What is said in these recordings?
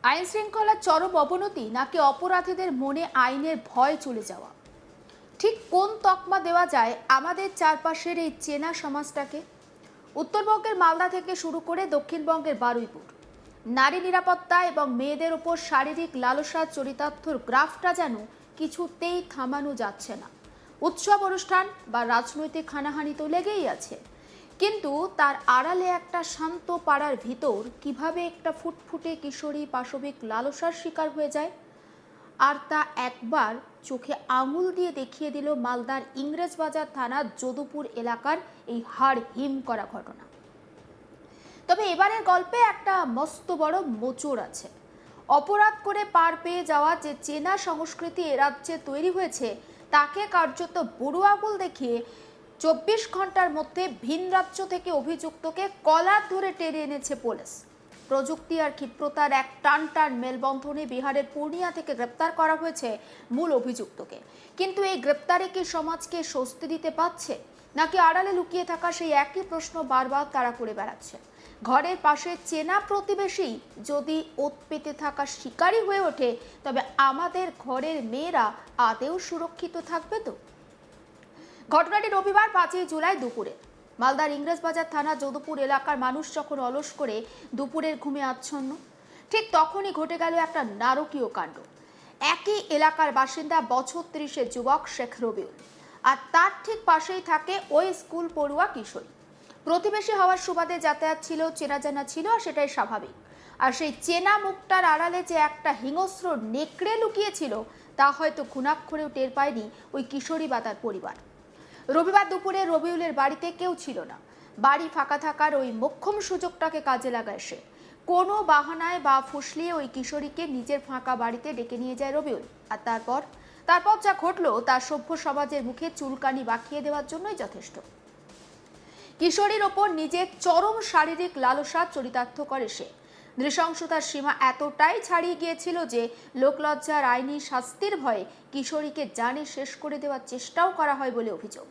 আইন শৃঙ্খলার চরম অবনতি নাকি অপরাধীদের মনে আইনের ভয় চলে যাওয়া? ঠিক কোন তকমা দেওয়া যায় আমাদের চারপাশের এই চেনা সমাজটাকে? উত্তরবঙ্গের মালদা থেকে শুরু করে দক্ষিণবঙ্গের বারুইপুর, নারী নিরাপত্তা এবং মেয়েদের ওপর শারীরিক লালসার চরিতার্থর গ্রাফটা যেন কিছুতেই থামানো যাচ্ছে না। উৎসব অনুষ্ঠান বা রাজনৈতিক হানাহানি তো লেগেই আছে, কিন্তু তার আড়ালে একটা শান্ত পাড়ার ভিতর কিভাবে একটা ফুটফুটে কিশোরী পাশবিক লালসার শিকার হয়ে যায়, আর তা একবার চোখে আঙুল দিয়ে দেখিয়ে দিল মালদার ইংরেজবাজার থানার যদুপুর এলাকার এই হাড় হিম করা ঘটনা। তবে এবারের গল্পে একটা মস্ত বড় মোচড় আছে। অপরাধ করে পার পেয়ে যাওয়া যে চেনা সংস্কৃতি এ রাজ্যে তৈরি হয়েছে, তাকে কার্যত বুড়ো আঙুল দেখিয়ে 24 ঘন্টার মধ্যে ভিন রাজ্য থেকে অভিযুক্তকে কলার ধরে টেনে এনেছে পুলিশ। প্রযুক্তি আর ক্ষিপ্রতার এক টান টান মেলবন্ধনে বিহারের পূর্ণিয়া থেকে গ্রেপ্তার করা হয়েছে মূল অভিযুক্তকে। কিন্তু এই গ্রেপ্তারে কি সমাজকে স্বস্তি দিতে পারছে, নাকি আড়ালে লুকিয়ে থাকা সেই একই প্রশ্ন বারবার তাড়া করে বেড়াচ্ছে? ঘরের পাশে চেনা প্রতিবেশী যদি ওত পেতে থাকা শিকারী হয়ে ওঠে, তবে আমাদের ঘরের মেয়েরা আদেও সুরক্ষিত থাকবে তো? ঘটনাটি রবিবার 5 জুলাই দুপুরে মালদার ইংরেজবাজার থানা যদুপুর এলাকার মানুষ যখন অলস করে দুপুরের ঘুমে আচ্ছন্ন, ঠিক তখনই ঘটে গেল একটা নারকীয় কাণ্ড। একই এলাকার বাসিন্দা বছর 30-এর যুবক শেখ রবিউল, আর তার ঠিক পাশেই থাকে ওই স্কুল পড়ুয়া কিশোরী। প্রতিবেশী হওয়ার সুবাদে যাতায়াত ছিল, চেনা জানা ছিল, আর সেটাই স্বাভাবিক। আর সেই চেনা মুখটার আড়ালে যে একটা হিংস্র নেকড়ে লুকিয়েছিল, তা হয়তো ঘুণাক্ষরেও টের পায়নি ওই কিশোরী বা তার পরিবার। রবিবার দুপুরে রবিউলের বাড়িতে কেউ ছিল না। বাড়ি ফাঁকা থাকার ওই মোক্ষম সুযোগটাকে কাজে লাগায় সে। কোনো বাহানায় বা ফুসলিয়ে ওই কিশোরীকে নিজের ফাঁকা বাড়িতে ডেকে নিয়ে যায় রবিউল। আর তারপর যা ঘটলো তা সভ্য সমাজের মুখে চুলকানি বাঁকিয়ে দেওয়ার জন্যই যথেষ্ট। কিশোরীর ওপর নিজের চরম শারীরিক লালসা চরিতার্থ করে সে। নৃশংসতার সীমা এতটাই ছাড়িয়ে গিয়েছিল যে লোকলজ্জার আইনি শাস্তির ভয়ে কিশোরীকে জানে শেষ করে দেওয়ার চেষ্টাও করা হয় বলে অভিযোগ।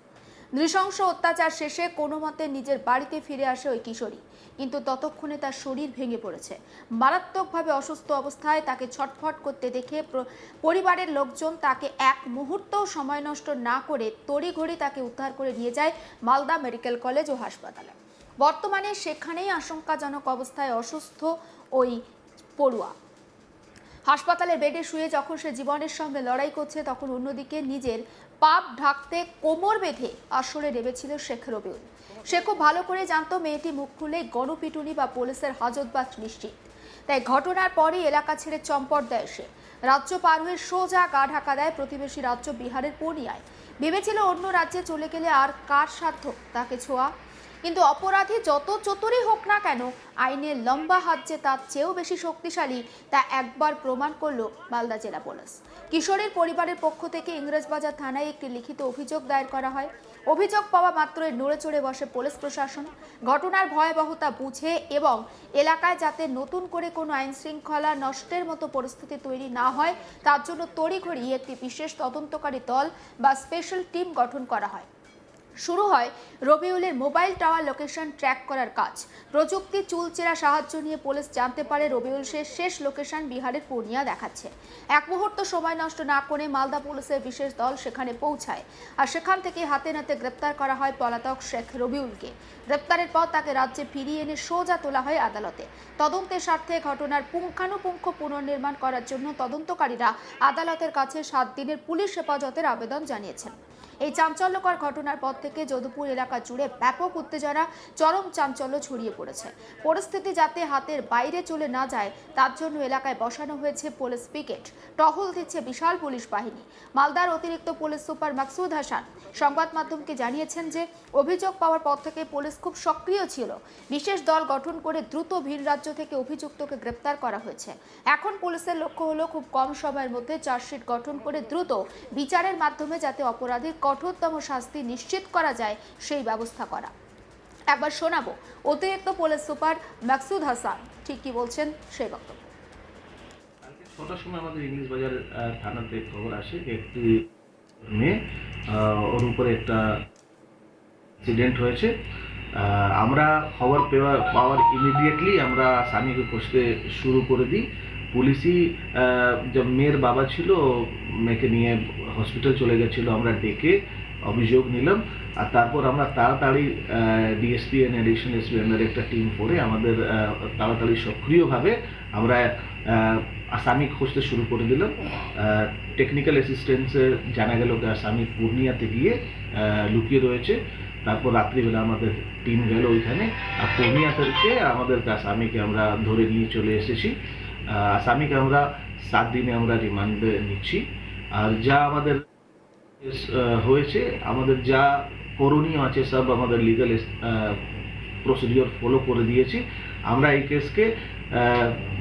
নৃশংস অত্যাচার শেষে কোনো মতে নিজের বাড়িতে ফিরে আসে ওই কিশোরী, কিন্তু ততক্ষণে তার শরীর ভেঙে পড়েছে। মারাত্মকভাবে অসুস্থ অবস্থায় তাকে ছটফট করতে দেখে পরিবারের লোকজন তাকে এক মুহূর্তও সময় নষ্ট না করে তড়িঘড়ি তাকে উদ্ধার করে নিয়ে যায় মালদা মেডিকেল কলেজ ও হাসপাতালে। বর্তমানে সেখানেই আশঙ্কাজনক অবস্থায় অসুস্থ ওই পড়ুয়া। হাসপাতালের বেডে শুয়ে যখন সে জীবনের সঙ্গে লড়াই করছে, তখন অন্যদিকে নিজের পাপ ঢাকতে কোমর বেঁধে আসরে নেমেছিল শেখ রবিউল। সে খুব ভালো করে জানতো মেয়েটি মুখ খুলে গণপিটুনি বা পুলিশের হাজতবাস নিশ্চিত। তাই ঘটনার পরে এলাকা ছেড়ে চম্পট দেয় সে। রাজ্য পার হয়ে সোজা গা ঢাকা দেয় প্রতিবেশী রাজ্য বিহারের পূর্ণিয়ায়। ভেবেছিল অন্য রাজ্যে চলে গেলে আর কার সাধ্য তাকে ছোঁয়া। কিন্তু অপরাধী যত চতুরই হোক না কেন, আইনের লম্বা হাত যে তার চেয়েও বেশি শক্তিশালী, তা একবার প্রমাণ করলো মালদা জেলা পুলিশ। কিশোরীর পরিবারের পক্ষ থেকে ইংরেজবাজার থানায় একটি লিখিত অভিযোগ দায়ের করা হয়। অভিযোগ পাওয়া মাত্রই নড়ে চড়ে বসে পুলিশ প্রশাসন। ঘটনার ভয়াবহতা বুঝে এবং এলাকায় যাতে নতুন করে কোনো আইন শৃঙ্খলা নষ্টের মতো পরিস্থিতি তৈরি না হয়, তার জন্য তড়িঘড়ি একটি বিশেষ তদন্তকারী দল বা স্পেশাল টিম গঠন করা হয়। শুরু হয় রবিউলের মোবাইল টাওয়ার লোকেশন ট্র্যাক করার কাজ। প্রযুক্তি চুলচেরা সাহায্য নিয়ে পুলিশ জানতে পারে রবিউল শেষ লোকেশন বিহারের পূর্ণিয়া দেখাচ্ছে। এক মুহূর্ত সময় নষ্ট না করে মালদা পুলিশের বিশেষ দল সেখানে পৌঁছায়, আর সেখান থেকে হাতে নাতে গ্রেপ্তার করা হয় পলাতক শেখ রবিউলকে। গ্রেপ্তারের পর তাকে রাজ্যে ফিরিয়ে এনে সোজা তোলা হয় আদালতে। তদন্তের স্বার্থে ঘটনার পুঙ্খানুপুঙ্খ পুনর্নির্মাণ করার জন্য তদন্তকারীরা আদালতের কাছে 7 দিনের পুলিশ হেফাজতের আবেদন জানিয়েছেন। এই চাঞ্চল্যকর ঘটনার পর থেকে যদুপুর এলাকা জুড়ে ব্যাপক উত্তেজনা, চরম চাঞ্চল্য ছড়িয়ে পড়েছে। পরিস্থিতি যাতে হাতের বাইরে চলে না যায়, তার জন্য এলাকায় বসানো হয়েছে পুলিশ পিকেট। টহল দিচ্ছে বিশাল পুলিশ বাহিনী। মালদার অতিরিক্ত পুলিশ সুপার মাকসুদ হাসান সংবাদ মাধ্যমকে জানিয়েছেন যে অভিযোগ পাওয়ার পর থেকে পুলিশ খুব সক্রিয় ছিল। বিশেষ দল গঠন করে দ্রুত ভিন রাজ্য থেকে অভিযুক্তকে গ্রেপ্তার করা হয়েছে। এখন পুলিশের লক্ষ্য হলো খুব কম সময়ের মধ্যে চার্জশিট গঠন করে দ্রুত বিচারের মাধ্যমে যাতে অপরাধীর কঠোরতম শাস্তি নিশ্চিত করা যায় সেই ব্যবস্থা করা। একবার শোনাবো অতিরিক্ত পুলিশ সুপার মাকসুদ হাসান ঠিক কি বলছেন সেই বক্তব্য। 6টার সময় আমাদের ইংলিশ বাজার থানাতে খবর আসে যে একটি মেয়ে, ওর উপরে একটা অ্যাক্সিডেন্ট হয়েছে। আমরা খবর পাওয়ার ইমিডিয়েটলি আমরা স্বামীকে খুঁজতে শুরু করে দিই। পুলিশই যে মেয়ের বাবা ছিল, মেয়েকে নিয়ে হসপিটাল চলে গেছিলো, আমরা ডেকে অভিযোগ নিলাম। আর তারপর আমরা তাড়াতাড়ি ডিএসপি অ্যান্ড এডিশনাল এসপি আন্ডারে একটা টিম করে আমাদের তাড়াতাড়ি সক্রিয়ভাবে আমরা আসামি খুঁজতে শুরু করে দিলাম। টেকনিক্যাল অ্যাসিস্ট্যান্সে জানা গেল যে আসামি পূর্ণিয়াতে গিয়ে লুকিয়ে রয়েছে। তারপর রাত্রিবেলা আমাদের টিম গেল ওইখানে, আর পূর্ণিয়া থেকে আমাদের আসামিকে আমরা ধরে নিয়ে চলে এসেছি। আসামিকে আমরা 7 দিনে আমরা রিমান্ডে নিচ্ছি। আর যা আমাদের হয়েছে, আমাদের যা করণীয় আছে সব আমাদের লিগাল প্রসিডিওর ফলো করে দিয়েছি। আমরা এই কেসকে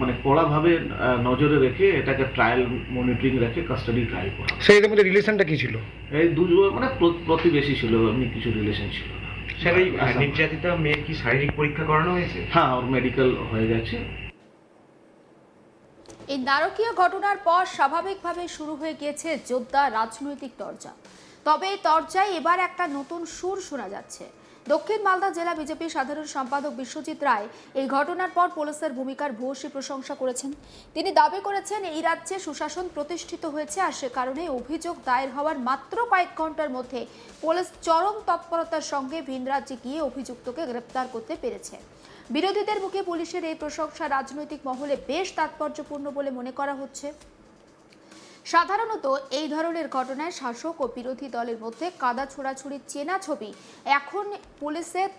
মানে কড়াভাবে নজরে রেখে এটাকে ট্রায়াল মনিটরিং রেখে কাস্টাডি ট্রায়াল করা। সেই মধ্যে রিলেশনটা কি ছিল? এই দুজন মানে প্রতিবেশী ছিল, এমনি কিছু রিলেশন ছিল না। স্যার, এই নির্যাতিতা মেয়ের কি শারীরিক পরীক্ষা করানো হয়েছে? হ্যাঁ, ওর মেডিকেল হয়ে গেছে। এই নারকীয় ঘটনার পর স্বাভাবিকভাবে শুরু হয়ে গিয়েছে জোরদার রাজনৈতিক তরজা। তবে এই তরজায় এবার একটা নতুন সুর শোনা যাচ্ছে। দক্ষিণ মালদা জেলা বিজেপি সাধারণ সম্পাদক বিশ্বজিৎ রায় এই ঘটনার পর পুলিশের ভূমিকার ভূয়সী প্রশংসা করেছেন। তিনি দাবি করেছেন এই রাজ্যে সুশাসন প্রতিষ্ঠিত হয়েছে, আর সে কারণে অভিযোগ দায়ের হওয়ার মাত্র কয়েক ঘন্টার মধ্যে পুলিশ চরম তৎপরতার সঙ্গে ভিন রাজ্যে গিয়ে অভিযুক্তকে গ্রেপ্তার করতে পেরেছে। বিরোধীদের মুখে পুলিশের এই প্রশংসা রাজনৈতিক মহলে বেশ তাৎপর্যপূর্ণ বলে মনে করা হচ্ছে। সাধারণত এই ধরনের ঘটনায় শাসক ও বিরোধী দলের মধ্যে কাদা ছোড়াছুড়ির চেনা ছবি এখন পুলিশের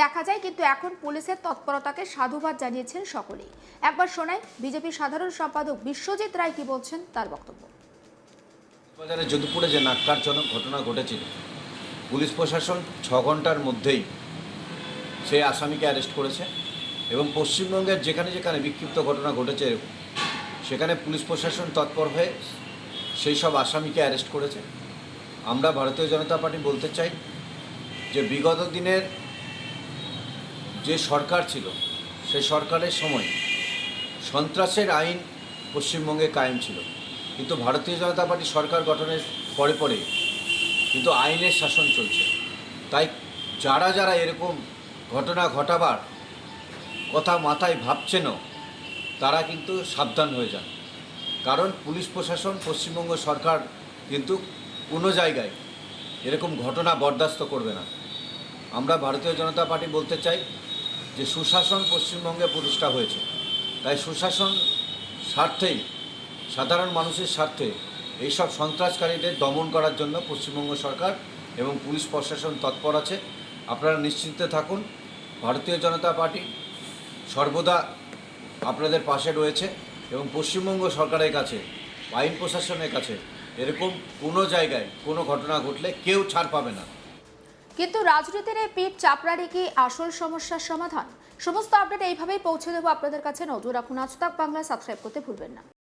দেখা যায়, কিন্তু এখন পুলিশের তৎপরতাকে সাধুবাদ জানিয়েছেন সকলেই। একবার শোনাই বিজেপি সাধারণ সম্পাদক বিশ্বজিৎ রায় কি বলছেন তার বক্তব্য। বাজারে যদুপুরে যে ন্যাক্কারজনক ঘটনা ঘটেছিল, পুলিশ প্রশাসন 6 ঘন্টার মধ্যেই সেই আসামিকে অ্যারেস্ট করেছে এবং পশ্চিমবঙ্গের যেখানে যেখানে বিক্ষিপ্ত ঘটনা ঘটেছে সেখানে পুলিশ প্রশাসন তৎপর হয়ে সেই সব আসামিকে অ্যারেস্ট করেছে। আমরা ভারতীয় জনতা পার্টি বলতে চাই যে বিগত দিনের যে সরকার ছিল সেই সরকারের সময় সন্ত্রাসের আইন পশ্চিমবঙ্গে কায়েম ছিল, কিন্তু ভারতীয় জনতা পার্টি সরকার গঠনের পরে পরে কিন্তু আইনের শাসন চলছে। তাই যারা যারা এরকম ঘটনা ঘটাবার কথা মাথায় ভাবছেন তারা কিন্তু সাবধান হয়ে যান, কারণ পুলিশ প্রশাসন পশ্চিমবঙ্গ সরকার কিন্তু কোনো জায়গায় এরকম ঘটনা বরদাস্ত করবে না। আমরা ভারতীয় জনতা পার্টি বলতে চাই যে সুশাসন পশ্চিমবঙ্গে প্রতিষ্ঠা হয়েছে, তাই সুশাসন স্বার্থেই, সাধারণ মানুষের স্বার্থে এইসব সন্ত্রাসকারীদের দমন করার জন্য পশ্চিমবঙ্গ সরকার এবং পুলিশ প্রশাসন তৎপর আছে। আপনারা নিশ্চিন্তে থাকুন, ভারতীয় জনতা পার্টি সর্বদা আপনাদের পাশে রয়েছে এবং পশ্চিমবঙ্গ সরকারের কাছে, আইন প্রশাসনের কাছে এরকম কোনো জায়গায় কোনো ঘটনা ঘটলে কেউ ছাড় পাবে না। কিন্তু রাজনীতির এই পিঠ চাপড়ানি কি আসল সমস্যার সমাধান? সমস্ত আপডেট এইভাবেই পৌঁছে দেবো আপনাদের কাছে। নজর রাখুন আজ তাক বাংলা, সাবস্ক্রাইব করতে ভুলবেন না।